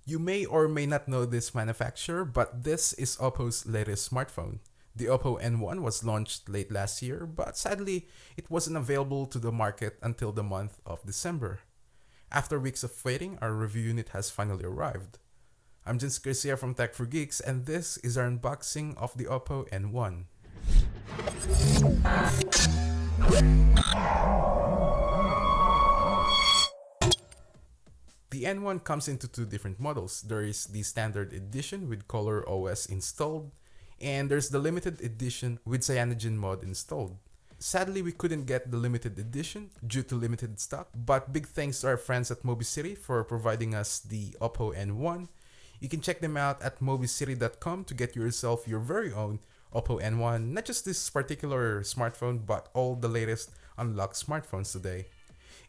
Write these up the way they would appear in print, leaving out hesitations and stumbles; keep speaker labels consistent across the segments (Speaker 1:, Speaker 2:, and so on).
Speaker 1: You may or may not know this manufacturer, but this is Oppo's latest smartphone. The Oppo N1 was launched late last year, but sadly, it wasn't available to the market until the month of December. After weeks of waiting, our review unit has finally arrived. I'm Jens Garcia from Tech for Geeks, and this is our unboxing of the Oppo N1. The N1 comes into two different models. There is the standard edition with Color OS installed, and there's the limited edition with CynogenMod installed. Sadly, we couldn't get the limited edition due to limited stock, but big thanks to our friends at Mobicity for providing us the Oppo N1. You can check them out at mobicity.com to get yourself your very own Oppo N1, not just this particular smartphone, but all the latest unlocked smartphones today.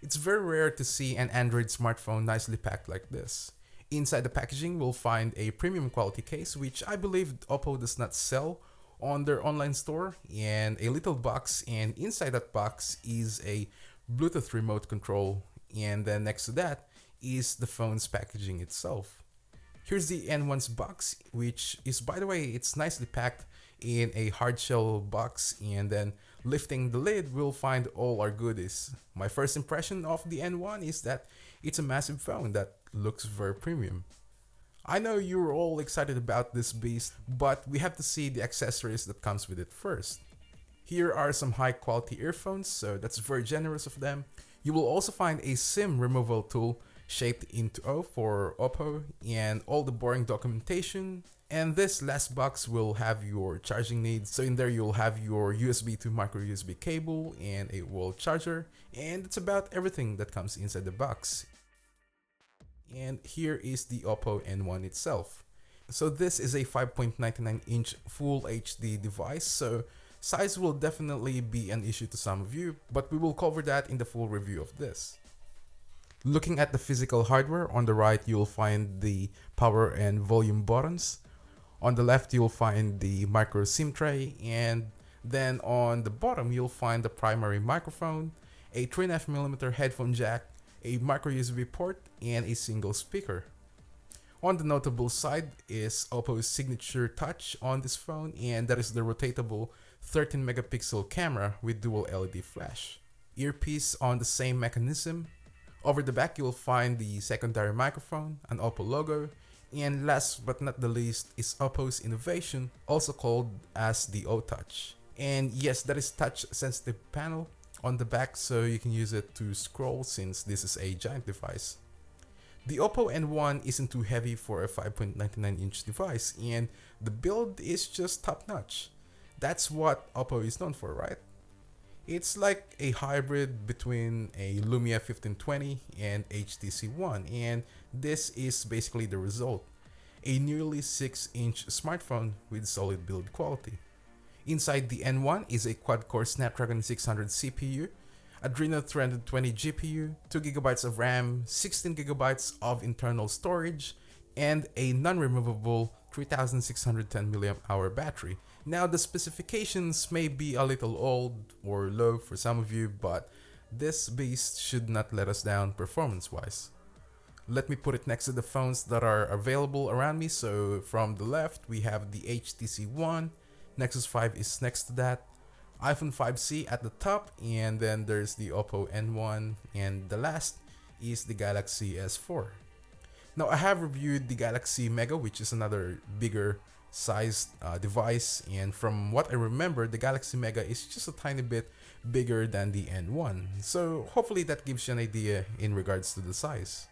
Speaker 1: It's very rare to see an Android smartphone nicely packed like this. Inside the packaging, we'll find a premium quality case, which I believe Oppo does not sell on their online store, and a little box, and inside that box is a Bluetooth remote control, and then next to that is the phone's packaging itself. Here's the N1's box, which is, by the way, it's nicely packed in a hard shell box, and then lifting the lid, we'll find all our goodies. My first impression of the N1 is that it's a massive phone that looks very premium. I know you're all excited about this beast, but we have to see the accessories that comes with it first. Here are some high quality earphones, so that's very generous of them. You will also find a SIM removal tool shaped into O for Oppo, and all the boring documentation. And this last box will have your charging needs. So in there you'll have your USB to micro USB cable and a wall charger, and that's about everything that comes inside the box. And here is the Oppo N1 itself. So this is a 5.99-inch Full HD device, so size will definitely be an issue to some of you, but we will cover that in the full review of this. Looking at the physical hardware, on the right you'll find the power and volume buttons. On the left you'll find the micro SIM tray, and then on the bottom you'll find the primary microphone, a 3.5mm headphone jack, a micro USB port, and a single speaker. On the notable side is Oppo's signature touch on this phone, and that is the rotatable 13-megapixel camera with dual LED flash. Earpiece on the same mechanism. Over the back you'll find the secondary microphone, an Oppo logo, and last but not the least is Oppo's innovation, also called as the O-Touch. And yes, that is touch sensitive panel on the back, so you can use it to scroll since this is a giant device. The Oppo N1 isn't too heavy for a 5.99-inch device, and the build is just top notch. That's what Oppo is known for, right? It's like a hybrid between a Lumia 1520 and HTC One, and this is basically the result. A nearly 6-inch smartphone with solid build quality. Inside the N1 is a quad-core Snapdragon 600 CPU, Adreno 320 GPU, 2GB of RAM, 16GB of internal storage, and a non-removable 3610 mAh battery. Now the specifications may be a little old or low for some of you, but this beast should not let us down performance-wise. Let me put it next to the phones that are available around me. So from the left we have the HTC One, Nexus 5 is next to that, iPhone 5C at the top, and then there's the Oppo N1, and the last is the Galaxy S4. Now I have reviewed the Galaxy Mega, which is another bigger sized device, and from what I remember, the Galaxy Mega is just a tiny bit bigger than the N1, so hopefully that gives you an idea in regards to the size.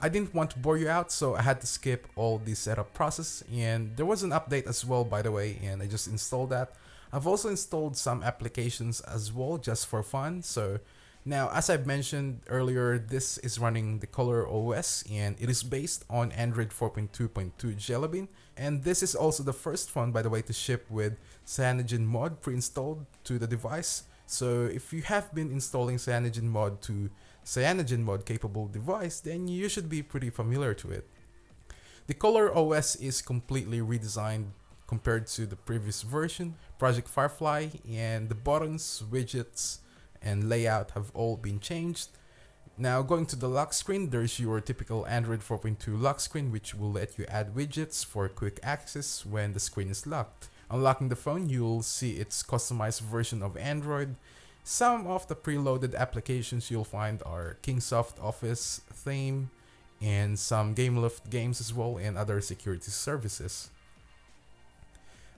Speaker 1: I didn't want to bore you out, so I had to skip all the setup process, and there was an update as well, by the way, and I just installed that. I've also installed some applications as well just for fun. So now, as I've mentioned earlier, this is running the Color OS, and it is based on Android 4.2.2 Jelly Bean, and this is also the first phone, by the way, to ship with CynogenMod pre-installed to the device. So if you have been installing CynogenMod to CynogenMod capable device, then you should be pretty familiar to it. The Color OS is completely redesigned compared to the previous version, Project Firefly, and the buttons, widgets, and layout have all been changed. Now going to the lock screen, there's your typical Android 4.2 lock screen, which will let you add widgets for quick access when the screen is locked. Unlocking the phone, you'll see its customized version of Android. Some of the preloaded applications you'll find are Kingsoft Office theme and some GameLoft games as well, and other security services.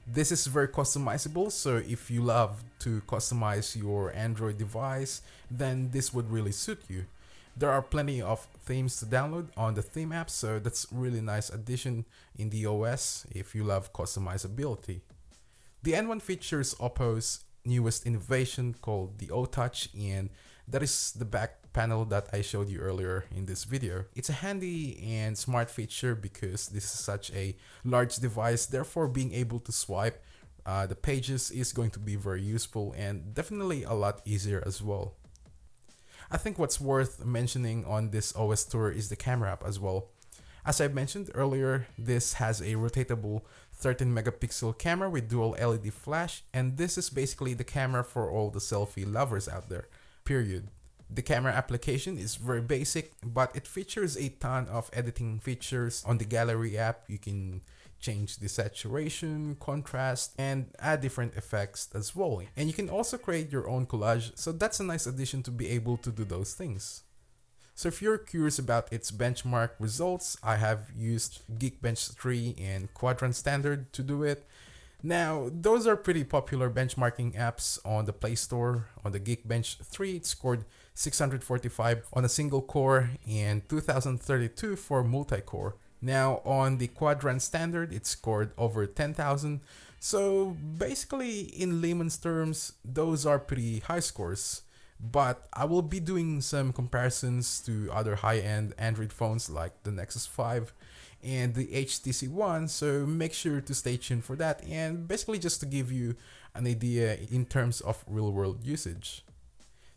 Speaker 1: This is very customizable, so if you love to customize your Android device, then this would really suit you. There are plenty of themes to download on the theme app, so that's really nice addition in the OS if you love customizability. The N1 features Oppo's newest innovation called the O-Touch, and that is the back panel that I showed you earlier in this video. It's a handy and smart feature because this is such a large device, therefore being able to swipe the pages is going to be very useful and definitely a lot easier as well. I think what's worth mentioning on this OS tour is the camera app as well. As I mentioned earlier, this has a rotatable 13 megapixel camera with dual LED flash, and this is basically the camera for all the selfie lovers out there, period. The camera application is very basic, but it features a ton of editing features. On the gallery app, you can change the saturation, contrast, and add different effects as well. And you can also create your own collage, so that's a nice addition to be able to do those things. So if you're curious about its benchmark results, I have used Geekbench 3 and Quadrant Standard to do it. Now, those are pretty popular benchmarking apps on the Play Store. On the Geekbench 3, it scored 645 on a single core and 2032 for multi-core. Now, on the Quadrant Standard, it scored over 10,000. So basically, in layman's terms, those are pretty high scores. But I will be doing some comparisons to other high-end Android phones like the Nexus 5 and the HTC One, so make sure to stay tuned for that, and basically just to give you an idea in terms of real-world usage.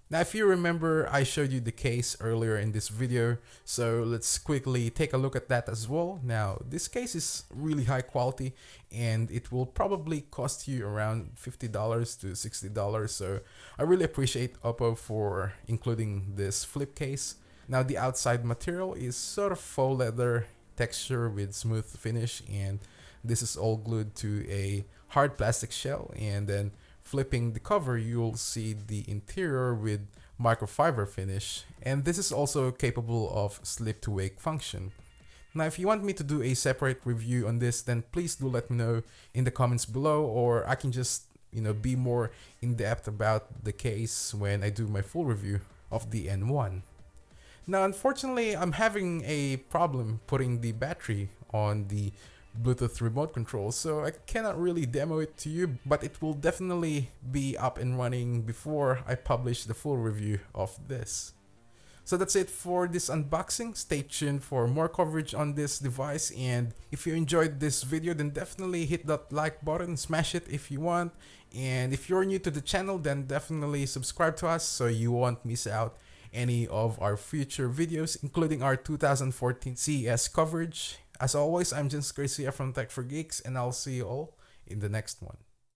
Speaker 1: Now, if you remember, I showed you the case earlier in this video, so let's quickly take a look at that as well. Now, this case is really high quality and it will probably cost you around $50 to $60, so I really appreciate Oppo for including this flip case. Now, the outside material is sort of faux leather texture with smooth finish, and this is all glued to a hard plastic shell, and then flipping the cover, you'll see the interior with microfiber finish, and this is also capable of sleep to wake function. Now, if you want me to do a separate review on this, then please do let me know in the comments below, or I can just, be more in depth about the case when I do my full review of the N1. Now, unfortunately, I'm having a problem putting the battery on the Bluetooth remote control, so I cannot really demo it to you, but it will definitely be up and running before I publish the full review of this. So that's it for this unboxing. Stay tuned for more coverage on this device, and if you enjoyed this video, then definitely hit that like button, smash it if you want, and if you're new to the channel, then definitely subscribe to us so you won't miss out any of our future videos, including our 2014 CES coverage. As always, I'm Jens Garcia from Tech for Geeks, and I'll see you all in the next one.